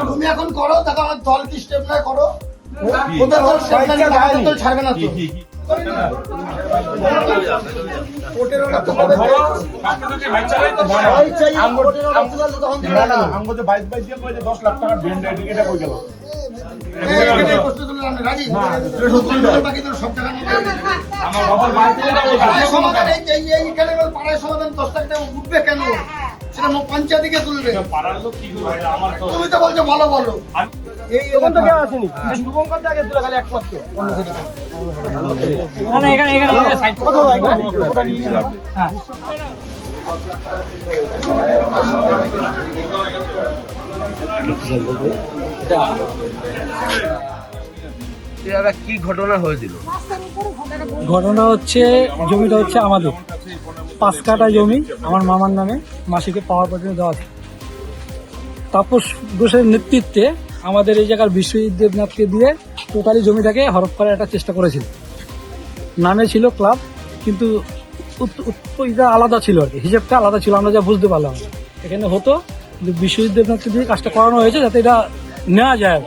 তুমি এখন করো, তাকে আমার দল কি স্টেপ না করো, ছাড়বে না তো। সমাধান 10 লাখ টাকা উঠবে কেন, সেটা পঞ্চায়েতকে তুলবে। তুমি তো বলছো ভালো বলো, কি ঘটনা হয়েছিল? ঘটনা হচ্ছে, জমিটা হচ্ছে আমাদের 5 কাঠা জমি আমার মামার নামে, মাসিকে পাওয়ার পর্যন্ত দেওয়া আছে। তাপস ঘোষের নেতৃত্বে আমাদের এই জায়গার বিশ্বজিৎ দেবনাথকে দিয়ে টোটালি জমিটাকে হরপ করার একটা চেষ্টা করেছিল। নামে ছিল ক্লাব, কিন্তু এটা আলাদা ছিল আর কি, হিসেবটা আলাদা ছিল, আমরা যা বুঝতে পারলাম। এখানে হতো কিন্তু বিশ্বজিৎ দেবনাথকে দিয়ে কাজটা করানো হয়েছে যাতে এটা নেওয়া যায়।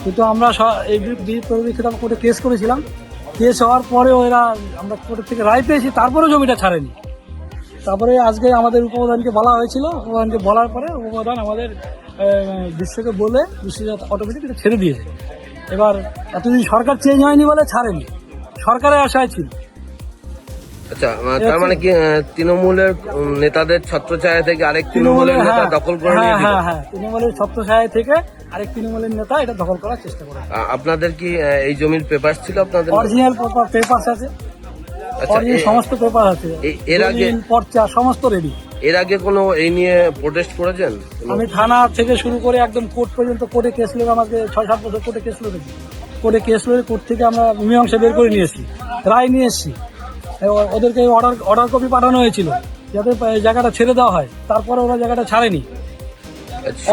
কিন্তু আমরা এই পরিপ্রেক্ষিতে আমরা কোর্টে কেস করেছিলাম। কেস হওয়ার পরেও এরা, আমরা কোর্টের থেকে রায় পেয়েছি, তারপরেও জমিটা ছাড়েনি। তারপরে আজকে আমাদের উপপ্রধানকে বলা হয়েছিল, উপপ্রধানকে বলার পরে উপপ্রধান আমাদের বিশ্বকে বলে বিশ্ব অটোমেটিক এটা ছেড়ে দিয়েছে। এবার এতদিন সরকার চেঞ্জ হয়নি বলে ছাড়েনি, সরকারের আশায় ছিল। আচ্ছা, তার মানে কি তৃণমূলের নেতাদের ছত্রছায়া থেকে আরেক তৃণমূলের নেতা দখল করে নিয়েছিল? হ্যাঁ, তৃণমূলের ছত্রছায়া থেকে আরেক তৃণমূলের নেতা এটা দখল করার চেষ্টা করে। আপনাদের কি এই জমির পেপার ছিল? আপনাদের অরিজিনাল পেপার আছে, সমস্ত পেপার আছে, এর আগে পর্চা সমস্ত রেডি। এর আগে কোনো এই নিয়ে প্রোটেস্ট করেছেন? আমি থানা থেকে শুরু করে একদম কোর্ট পর্যন্ত, কোর্টে কেস লড়ে আমাকে 6-7 বছর কোর্টে কেস লড়েছি। কোর্ট থেকে আমরা মীমাংসা বের করে নিয়ে এসেছি, রায় নিয়ে এসেছি। ওদেরকে অর্ডার কপি পাঠানো হয়েছিল যাতে জায়গাটা ছেড়ে দেওয়া হয়, তারপরে ওরা জায়গাটা ছাড়েনি।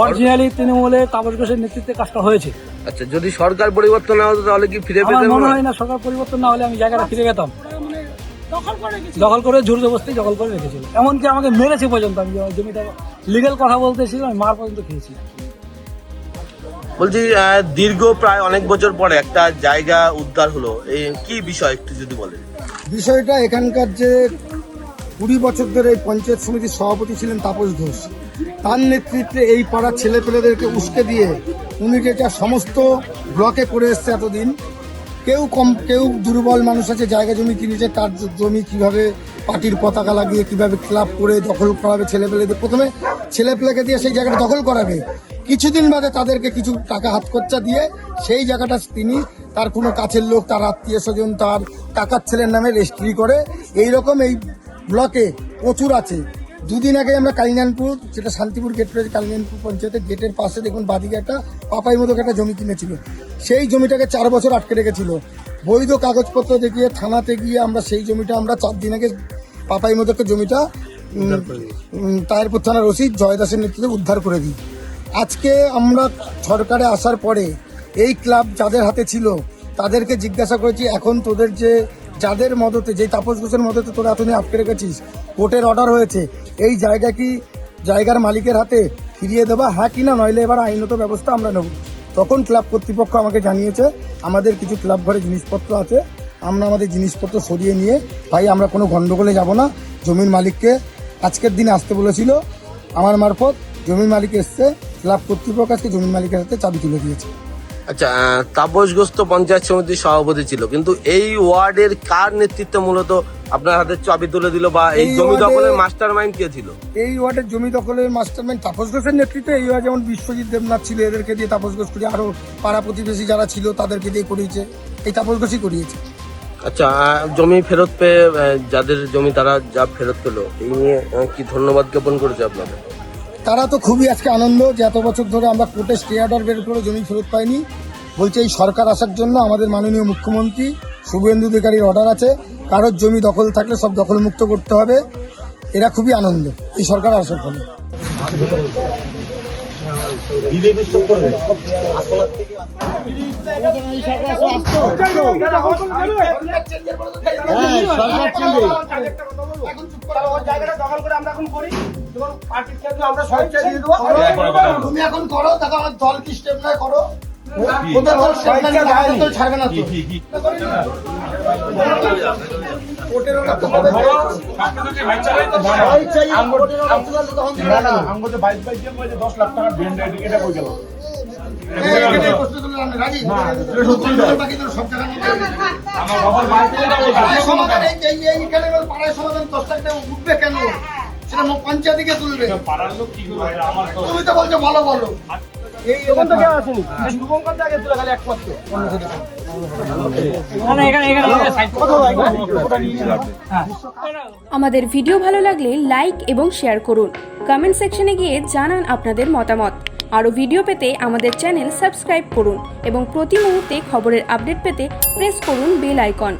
অরিজিনালি তৃণমূলের তাপস ঘোষের নেতৃত্বে কাজটা হয়েছে। আচ্ছা, যদি সরকার পরিবর্তন না হতো তাহলে কি ফিরে পেতেন? মনে হয় না সরকার পরিবর্তন না হলে আমি জায়গাটা ফিরে পেতাম। দখল করে জোর জবরদস্তি দখল করে রেখেছিল, এমনকি আমাকে মেরেছে পর্যন্ত। আমি জমিটা লিগেল কথা বলতেছিলাম, আমি মার পর্যন্ত খেয়েছি। বলছি, দীর্ঘ প্রায় অনেক বছর পরে একটা জায়গা উদ্ধার হলো, এই কি বিষয় একটু যদি বলেন। বিষয়টা এখানকার যে 20 বছর ধরে এই পঞ্চায়েত সমিতির সভাপতি ছিলেন তাপস ঘোষ, তার নেতৃত্বে এই পাড়ার ছেলেপেলেদেরকে উস্কে দিয়ে উনি যেটা সমস্ত ব্লকে করে এসছে এতদিন, কেউ দুর্বল মানুষ আছে জায়গা জমি কিনেছে, তার জমি কিভাবে পার্টির পতাকা লাগিয়ে কিভাবে ক্লাব করে দখল করাবে ছেলেপেলেদের। প্রথমে ছেলেপেলেকে দিয়ে সেই জায়গাটা দখল করাবে, কিছুদিন বাদে তাদেরকে কিছু টাকা হাতখরচা দিয়ে সেই জায়গাটা তিনি তার কোনো কাছের লোক, তার আত্মীয় স্বজন, তার কাকার ছেলের নামে রেজিস্ট্রি করে। এইরকম এই ব্লকে প্রচুর আছে। 2 দিন আগে আমরা কালিনানপুর, যেটা শান্তিপুর গেট রয়েছে, কালিনানপুর পঞ্চায়েতের গেটের পাশে দেখুন বাদিকে একটা পাপাই মতো একটা জমি কিনেছিল, সেই জমিটাকে 4 বছর আটকে রেখেছিল। বৈধ কাগজপত্র দেখিয়ে থানাতে গিয়ে আমরা সেই জমিটা, আমরা 4 দিন আগে পাপাই মতো জমিটা তায়েরপুর থানার ওসি জয় দাসের নেতৃত্বে উদ্ধার করে দিই। আজকে আমরা সরকারে আসার পরে এই ক্লাব যাদের হাতে ছিল তাদেরকে জিজ্ঞাসা করেছি, এখন তোদের যে যাদের মদতে, যে তাপস ঘোষের মদতে তোরা এতদিন আটকে রেখেছিস, কোর্টের অর্ডার হয়েছে, এই জায়গা কি জায়গার মালিকের হাতে ফিরিয়ে দেবা, হ্যাঁ কিনা, নইলে এবার আইনত ব্যবস্থা আমরা নেব। তখন ক্লাব কর্তৃপক্ষ আমাকে জানিয়েছে আমাদের কিছু ক্লাব ঘরে জিনিসপত্র আছে, আমরা আমাদের জিনিসপত্র সরিয়ে নিয়ে, ভাই আমরা কোনো গণ্ডগোলে যাব না, জমির মালিককে আজকের দিনে আসতে বলেছিল আমার মারফত, জমির মালিক এসছে, ক্লাব কর্তৃপক্ষ আজকে জমির মালিকের হাতে চাবি তুলে দিয়েছে। আচ্ছা, তাপস ঘোষ তো পঞ্চায়েত সমিতির সভাপতি ছিল, কিন্তু এই ওয়ার্ডের কার নেতৃত্বে মূলত আপনার হাতে চাবি তুলে দিল, বা এই জমি দখলের মাস্টার মাইন্ড কে ছিল? এই ওয়ার্ডের জমি দখলের মাস্টার মাইন্ড তাপস ঘোষের নেতৃত্বে। এই ওয়ার্ড যেমন বিশ্বজিৎ দেবনাথ ছিল, এদেরকে দিয়ে তাপস ঘোষ করে, আরো পাড়া প্রতিবেশী যারা ছিল তাদেরকে দিয়ে করিয়েছে, এই তাপস ঘোষই করিয়েছে। আচ্ছা, জমি ফেরত পেয়ে যাদের জমি তারা যা ফেরত পেলো, এই নিয়ে কি ধন্যবাদ জ্ঞাপন করেছে আপনাদের? তারা তো খুবই আজকে আনন্দ যে এত বছর ধরে আমরা কোর্টে স্টে অর্ডার বের করে জমি ফেরত পাইনি। বলছে এই সরকার আসার জন্য আমাদের মাননীয় মুখ্যমন্ত্রী শুভেন্দু অধিকারীর অর্ডার আছে, কারোর জমি দখল থাকলে সব দখল মুক্ত করতে হবে। এরা খুবই আনন্দ এই সরকার আসার ফলে। তুমি এখন করো, দেখো আমার দল কি স্টেপ নেয় করো। ওদের দল স্টেপ নেয় না, আমাদের দল ছাড়বে না তো। কোর্টের ওরা তো হবে। ভয় চাই, কোর্টের ওরা তুলে আনলে তখন দিবে না। এখানে প্রশ্ন তুললাম না, রাজি? বাকি তো সব জায়গায় পাড়ায় সমাধান, এইখানে পাড়ায় সমাধান 10 লাখ টাকা উঠবে কেন? সেটা পঞ্চায়েতে গিয়ে তুলবে। তুমি তো বলছো ভালো বলো। আমাদের ভিডিও ভালো লাগলে লাইক এবং শেয়ার করুন। কমেন্ট সেকশনে গিয়ে জানান আপনাদের মতামত। আরও ভিডিও পেতে আমাদের চ্যানেল সাবস্ক্রাইব করুন এবং প্রতি মুহূর্তে খবরের আপডেট পেতে প্রেস করুন বেল আইকন।